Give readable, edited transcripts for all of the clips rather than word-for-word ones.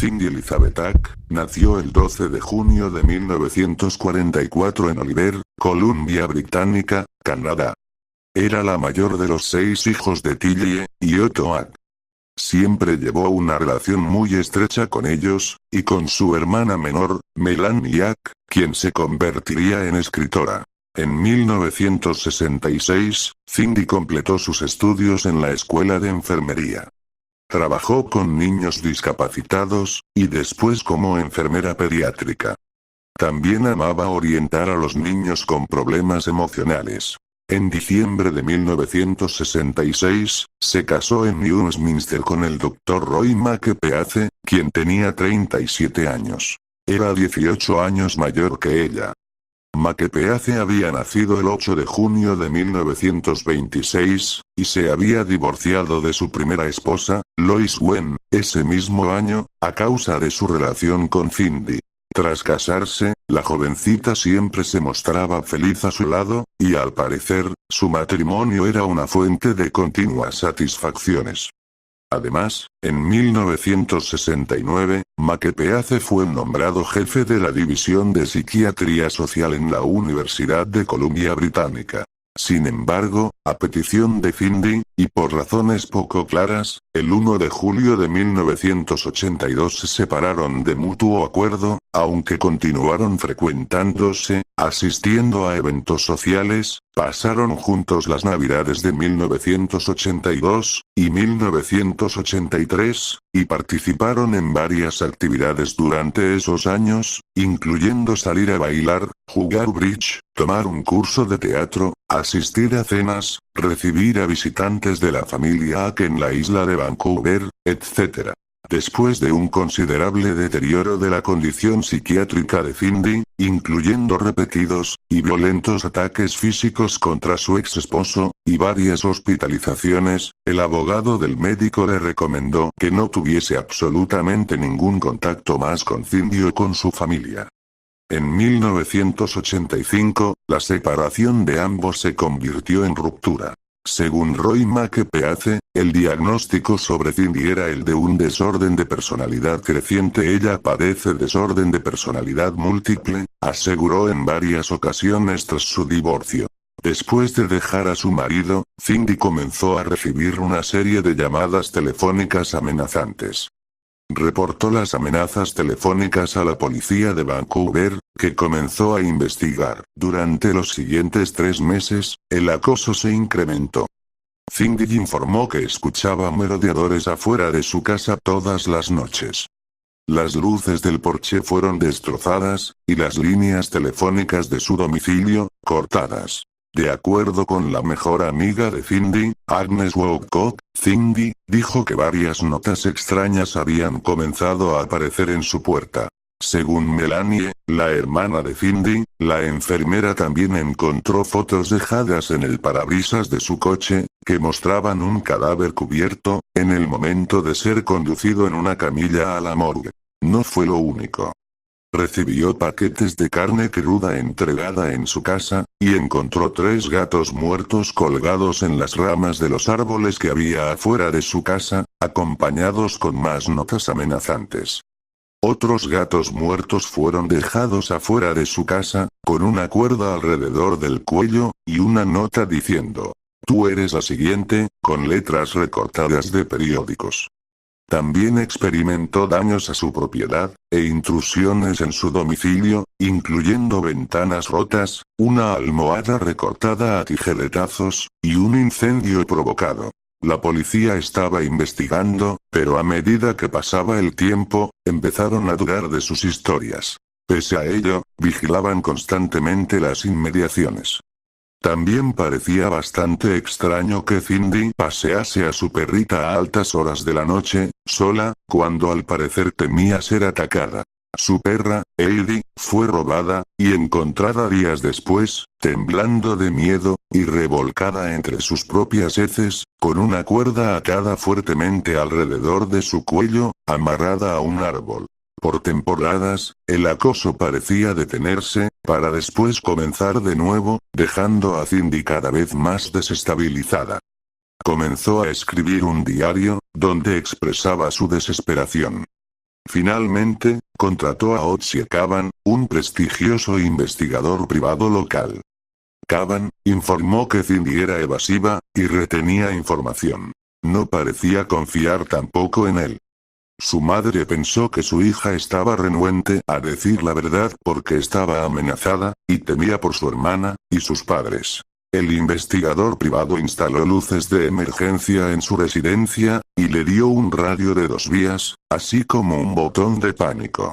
Cindy Elizabeth Ack nació el 12 de junio de 1944 en Oliver, Columbia Británica, Canadá. Era la mayor de los 6 hijos de Tillie y Otto Ack. Siempre llevó una relación muy estrecha con ellos, y con su hermana menor, Melanie Ack, quien se convertiría en escritora. En 1966, Cindy completó sus estudios en la escuela de enfermería. Trabajó con niños discapacitados, y después como enfermera pediátrica. También amaba orientar a los niños con problemas emocionales. En diciembre de 1966, se casó en Newsminster con el Dr. Roy Makepeace, quien tenía 37 años. Era 18 años mayor que ella. Makepeace había nacido el 8 de junio de 1926, y se había divorciado de su primera esposa, Lois Wen, ese mismo año, a causa de su relación con Cindy. Tras casarse, la jovencita siempre se mostraba feliz a su lado, y al parecer, su matrimonio era una fuente de continuas satisfacciones. Además, en 1969, Makepeace fue nombrado jefe de la División de Psiquiatría Social en la Universidad de Columbia Británica. Sin embargo, a petición de Cindy, y por razones poco claras, el 1 de julio de 1982 se separaron de mutuo acuerdo, aunque continuaron frecuentándose, asistiendo a eventos sociales, pasaron juntos las Navidades de 1982 y 1983, y participaron en varias actividades durante esos años, incluyendo salir a bailar, jugar bridge, tomar un curso de teatro, asistir a cenas, recibir a visitantes de la familia Ack en la isla de Vancouver, etc. Después de un considerable deterioro de la condición psiquiátrica de Cindy, incluyendo repetidos y violentos ataques físicos contra su ex esposo, y varias hospitalizaciones, el abogado del médico le recomendó que no tuviese absolutamente ningún contacto más con Cindy o con su familia. En 1985, la separación de ambos se convirtió en ruptura. Según Roy Makepeace, el diagnóstico sobre Cindy era el de un desorden de personalidad creciente. Ella padece desorden de personalidad múltiple, aseguró en varias ocasiones tras su divorcio. Después de dejar a su marido, Cindy comenzó a recibir una serie de llamadas telefónicas amenazantes. Reportó las amenazas telefónicas a la policía de Vancouver, que comenzó a investigar. Durante los siguientes 3 meses, el acoso se incrementó. Cindy informó que escuchaba merodeadores afuera de su casa todas las noches. Las luces del porche fueron destrozadas, y las líneas telefónicas de su domicilio, cortadas. De acuerdo con la mejor amiga de Cindy, Agnes Woolcott, Cindy dijo que varias notas extrañas habían comenzado a aparecer en su puerta. Según Melanie, la hermana de Cindy, la enfermera también encontró fotos dejadas en el parabrisas de su coche, que mostraban un cadáver cubierto, en el momento de ser conducido en una camilla a la morgue. No fue lo único. Recibió paquetes de carne cruda entregada en su casa, y encontró 3 gatos muertos colgados en las ramas de los árboles que había afuera de su casa, acompañados con más notas amenazantes. Otros gatos muertos fueron dejados afuera de su casa, con una cuerda alrededor del cuello, y una nota diciendo: "Tú eres la siguiente", con letras recortadas de periódicos. También experimentó daños a su propiedad, e intrusiones en su domicilio, incluyendo ventanas rotas, una almohada recortada a tijeretazos, y un incendio provocado. La policía estaba investigando, pero a medida que pasaba el tiempo, empezaron a dudar de sus historias. Pese a ello, vigilaban constantemente las inmediaciones. También parecía bastante extraño que Cindy pasease a su perrita a altas horas de la noche, sola, cuando al parecer temía ser atacada. Su perra, Heidi, fue robada, y encontrada días después, temblando de miedo, y revolcada entre sus propias heces, con una cuerda atada fuertemente alrededor de su cuello, amarrada a un árbol. Por temporadas, el acoso parecía detenerse, para después comenzar de nuevo, dejando a Cindy cada vez más desestabilizada. Comenzó a escribir un diario, donde expresaba su desesperación. Finalmente, contrató a Otzi Caban, un prestigioso investigador privado local. Caban informó que Cindy era evasiva, y retenía información. No parecía confiar tampoco en él. Su madre pensó que su hija estaba renuente a decir la verdad porque estaba amenazada, y temía por su hermana, y sus padres. El investigador privado instaló luces de emergencia en su residencia, y le dio un radio de 2 vías, así como un botón de pánico.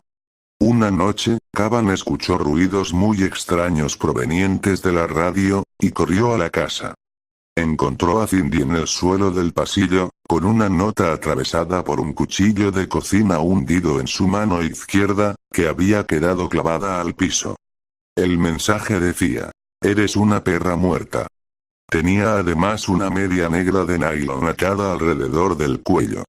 Una noche, Caban escuchó ruidos muy extraños provenientes de la radio, y corrió a la casa. Encontró a Cindy en el suelo del pasillo, con una nota atravesada por un cuchillo de cocina hundido en su mano izquierda, que había quedado clavada al piso. El mensaje decía: "Eres una perra muerta". Tenía además una media negra de nylon atada alrededor del cuello.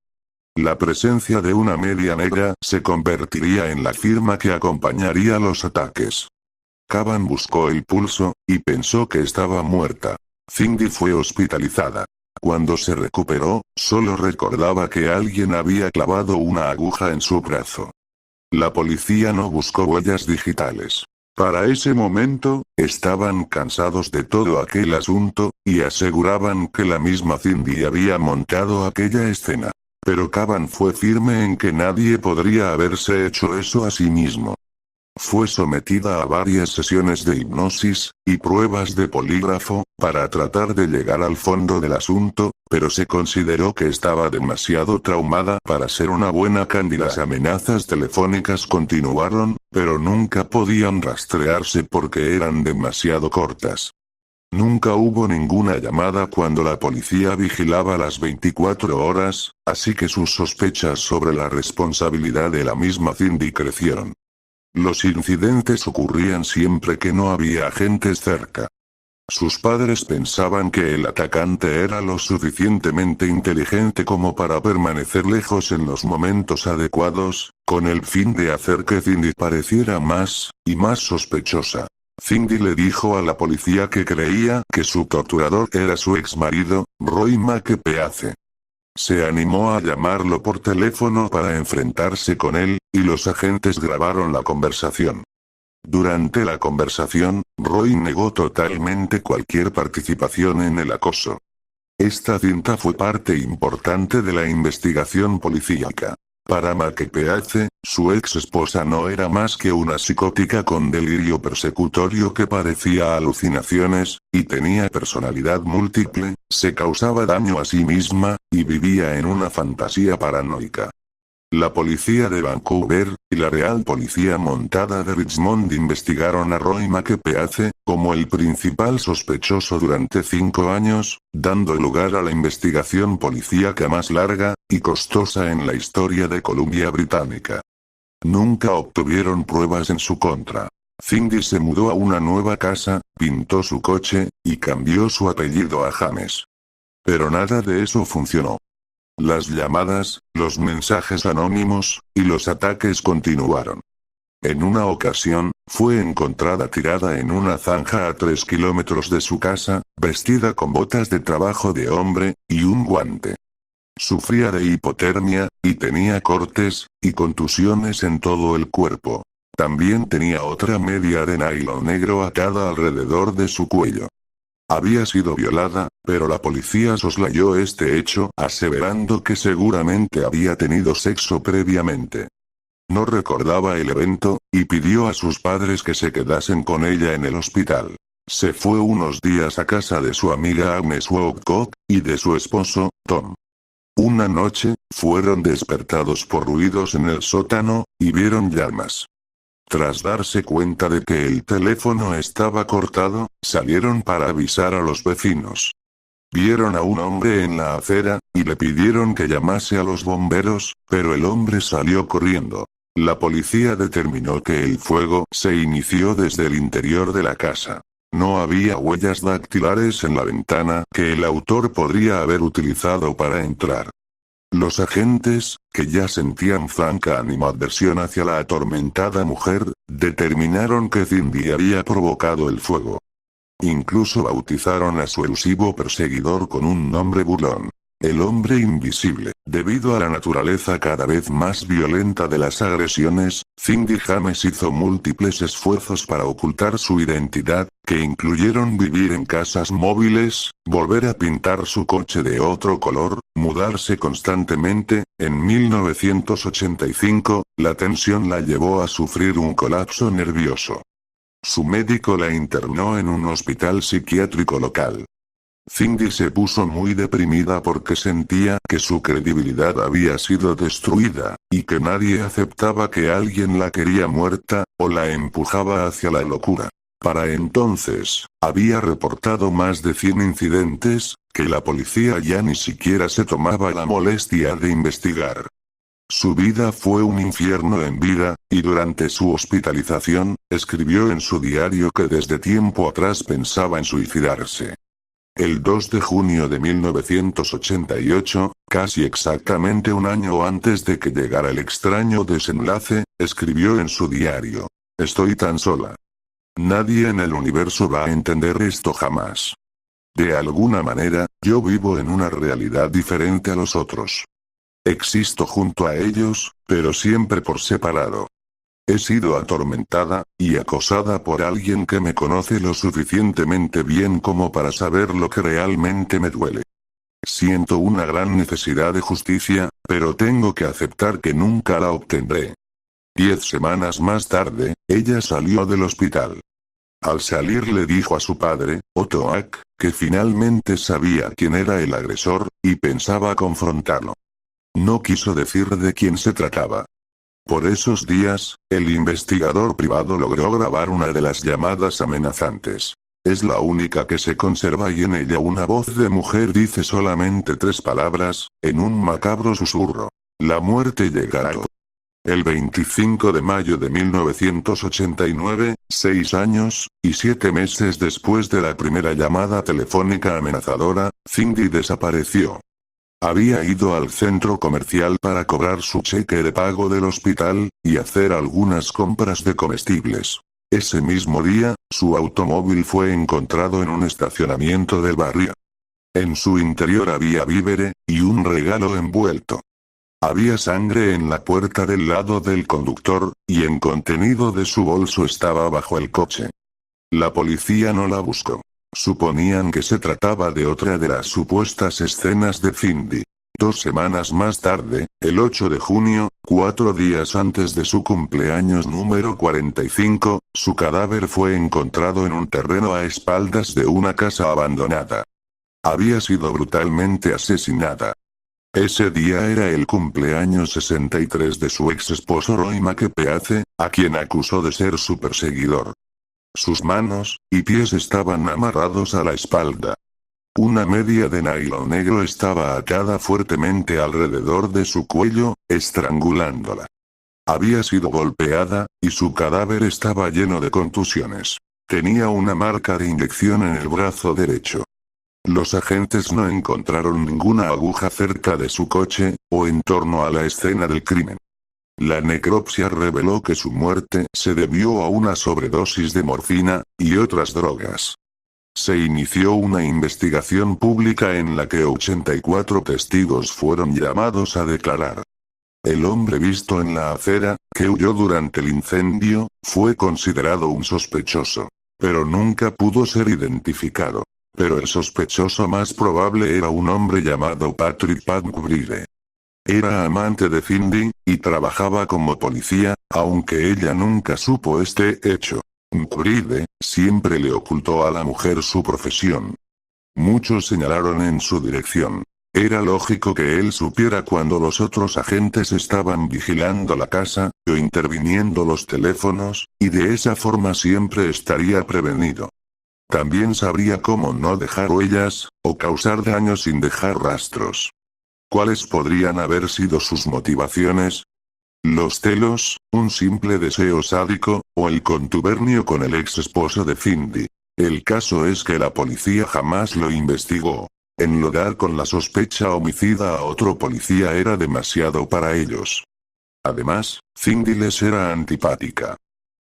La presencia de una media negra se convertiría en la firma que acompañaría los ataques. Caban buscó el pulso, y pensó que estaba muerta. Cindy fue hospitalizada. Cuando se recuperó, solo recordaba que alguien había clavado una aguja en su brazo. La policía no buscó huellas digitales. Para ese momento, estaban cansados de todo aquel asunto, y aseguraban que la misma Cindy había montado aquella escena. Pero Caban fue firme en que nadie podría haberse hecho eso a sí mismo. Fue sometida a varias sesiones de hipnosis, y pruebas de polígrafo, para tratar de llegar al fondo del asunto, pero se consideró que estaba demasiado traumada para ser una buena candidata. Las amenazas telefónicas continuaron, pero nunca podían rastrearse porque eran demasiado cortas. Nunca hubo ninguna llamada cuando la policía vigilaba las 24 horas, así que sus sospechas sobre la responsabilidad de la misma Cindy crecieron. Los incidentes ocurrían siempre que no había agentes cerca. Sus padres pensaban que el atacante era lo suficientemente inteligente como para permanecer lejos en los momentos adecuados, con el fin de hacer que Cindy pareciera más y más sospechosa. Cindy le dijo a la policía que creía que su torturador era su exmarido, Roy Makepeace. Se animó a llamarlo por teléfono para enfrentarse con él, y los agentes grabaron la conversación. Durante la conversación, Roy negó totalmente cualquier participación en el acoso. Esta cinta fue parte importante de la investigación policíaca. Para Makepeace, su ex esposa no era más que una psicótica con delirio persecutorio que padecía alucinaciones, y tenía personalidad múltiple, se causaba daño a sí misma, y vivía en una fantasía paranoica. La policía de Vancouver, y la Real Policía Montada de Richmond investigaron a Roy Makepeace, como el principal sospechoso durante 5 años, dando lugar a la investigación policíaca más larga y costosa en la historia de Columbia Británica. Nunca obtuvieron pruebas en su contra. Cindy se mudó a una nueva casa, pintó su coche, y cambió su apellido a James. Pero nada de eso funcionó. Las llamadas, los mensajes anónimos, y los ataques continuaron. En una ocasión, fue encontrada tirada en una zanja a 3 kilómetros de su casa, vestida con botas de trabajo de hombre, y un guante. Sufría de hipotermia, y tenía cortes, y contusiones en todo el cuerpo. También tenía otra media de nylon negro atada alrededor de su cuello. Había sido violada, pero la policía soslayó este hecho, aseverando que seguramente había tenido sexo previamente. No recordaba el evento, y pidió a sus padres que se quedasen con ella en el hospital. Se fue unos días a casa de su amiga Agnes Woodcock, y de su esposo, Tom. Una noche, fueron despertados por ruidos en el sótano, y vieron llamas. Tras darse cuenta de que el teléfono estaba cortado, salieron para avisar a los vecinos. Vieron a un hombre en la acera, y le pidieron que llamase a los bomberos, pero el hombre salió corriendo. La policía determinó que el fuego se inició desde el interior de la casa. No había huellas dactilares en la ventana que el autor podría haber utilizado para entrar. Los agentes, que ya sentían franca animadversión hacia la atormentada mujer, determinaron que Cindy había provocado el fuego. Incluso bautizaron a su elusivo perseguidor con un nombre burlón: el hombre invisible. Debido a la naturaleza cada vez más violenta de las agresiones, Cindy James hizo múltiples esfuerzos para ocultar su identidad, que incluyeron vivir en casas móviles, volver a pintar su coche de otro color, mudarse constantemente. En 1985, la tensión la llevó a sufrir un colapso nervioso. Su médico la internó en un hospital psiquiátrico local. Cindy se puso muy deprimida porque sentía que su credibilidad había sido destruida, y que nadie aceptaba que alguien la quería muerta, o la empujaba hacia la locura. Para entonces, había reportado más de 100 incidentes, que la policía ya ni siquiera se tomaba la molestia de investigar. Su vida fue un infierno en vida, y durante su hospitalización, escribió en su diario que desde tiempo atrás pensaba en suicidarse. El 2 de junio de 1988, casi exactamente un año antes de que llegara el extraño desenlace, escribió en su diario: "Estoy tan sola. Nadie en el universo va a entender esto jamás. De alguna manera, yo vivo en una realidad diferente a los otros. Existo junto a ellos, pero siempre por separado. He sido atormentada, y acosada por alguien que me conoce lo suficientemente bien como para saber lo que realmente me duele. Siento una gran necesidad de justicia, pero tengo que aceptar que nunca la obtendré". 10 semanas más tarde, ella salió del hospital. Al salir le dijo a su padre, Otto Ack, que finalmente sabía quién era el agresor, y pensaba confrontarlo. No quiso decir de quién se trataba. Por esos días, el investigador privado logró grabar una de las llamadas amenazantes. Es la única que se conserva y en ella una voz de mujer dice solamente 3 palabras, en un macabro susurro: "La muerte llegará". El 25 de mayo de 1989, 6 años, y 7 meses después de la primera llamada telefónica amenazadora, Cindy desapareció. Había ido al centro comercial para cobrar su cheque de pago del hospital, y hacer algunas compras de comestibles. Ese mismo día, su automóvil fue encontrado en un estacionamiento del barrio. En su interior había víveres, y un regalo envuelto. Había sangre en la puerta del lado del conductor, y el contenido de su bolso estaba bajo el coche. La policía no la buscó. Suponían que se trataba de otra de las supuestas escenas de Cindy. 2 semanas más tarde, el 8 de junio, 4 días antes de su cumpleaños número 45, su cadáver fue encontrado en un terreno a espaldas de una casa abandonada. Había sido brutalmente asesinada. Ese día era el cumpleaños 63 de su ex esposo Roy McPeace, a quien acusó de ser su perseguidor. Sus manos y pies estaban amarrados a la espalda. Una media de nylon negro estaba atada fuertemente alrededor de su cuello, estrangulándola. Había sido golpeada, y su cadáver estaba lleno de contusiones. Tenía una marca de inyección en el brazo derecho. Los agentes no encontraron ninguna aguja cerca de su coche, o en torno a la escena del crimen. La necropsia reveló que su muerte se debió a una sobredosis de morfina, y otras drogas. Se inició una investigación pública en la que 84 testigos fueron llamados a declarar. El hombre visto en la acera, que huyó durante el incendio, fue considerado un sospechoso. Pero nunca pudo ser identificado. Pero el sospechoso más probable era un hombre llamado Patrick McBride. Era amante de Cindy, y trabajaba como policía, aunque ella nunca supo este hecho. McBride siempre le ocultó a la mujer su profesión. Muchos señalaron en su dirección. Era lógico que él supiera cuando los otros agentes estaban vigilando la casa, o interviniendo los teléfonos, y de esa forma siempre estaría prevenido. También sabría cómo no dejar huellas, o causar daño sin dejar rastros. ¿Cuáles podrían haber sido sus motivaciones? Los celos, un simple deseo sádico, o el contubernio con el ex esposo de Cindy. El caso es que la policía jamás lo investigó. Enlodar con la sospecha homicida a otro policía era demasiado para ellos. Además, Cindy les era antipática.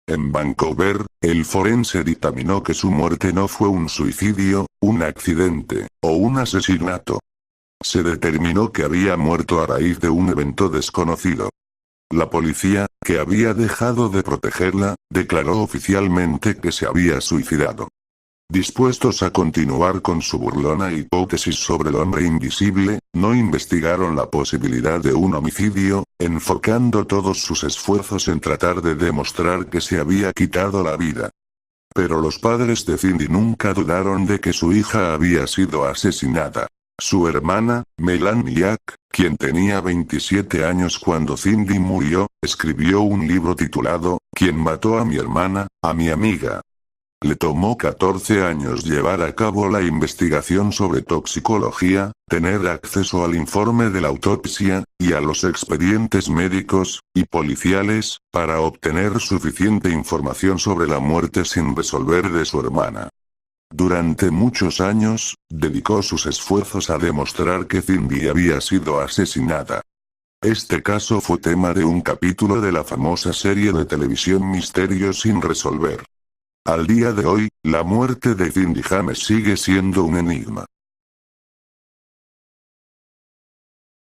En Vancouver, el forense dictaminó que su muerte no fue un suicidio, un accidente, o un asesinato. Se determinó que había muerto a raíz de un evento desconocido. La policía, que había dejado de protegerla, declaró oficialmente que se había suicidado. Dispuestos a continuar con su burlona hipótesis sobre el hombre invisible, no investigaron la posibilidad de un homicidio, enfocando todos sus esfuerzos en tratar de demostrar que se había quitado la vida. Pero los padres de Cindy nunca dudaron de que su hija había sido asesinada. Su hermana, Melanie Jack, quien tenía 27 años cuando Cindy murió, escribió un libro titulado, ¿Quién mató a mi hermana, a mi amiga? Le tomó 14 años llevar a cabo la investigación sobre toxicología, tener acceso al informe de la autopsia, y a los expedientes médicos y policiales, para obtener suficiente información sobre la muerte sin resolver de su hermana. Durante muchos años, dedicó sus esfuerzos a demostrar que Cindy había sido asesinada. Este caso fue tema de un capítulo de la famosa serie de televisión Misterios sin resolver. Al día de hoy, la muerte de Cindy James sigue siendo un enigma.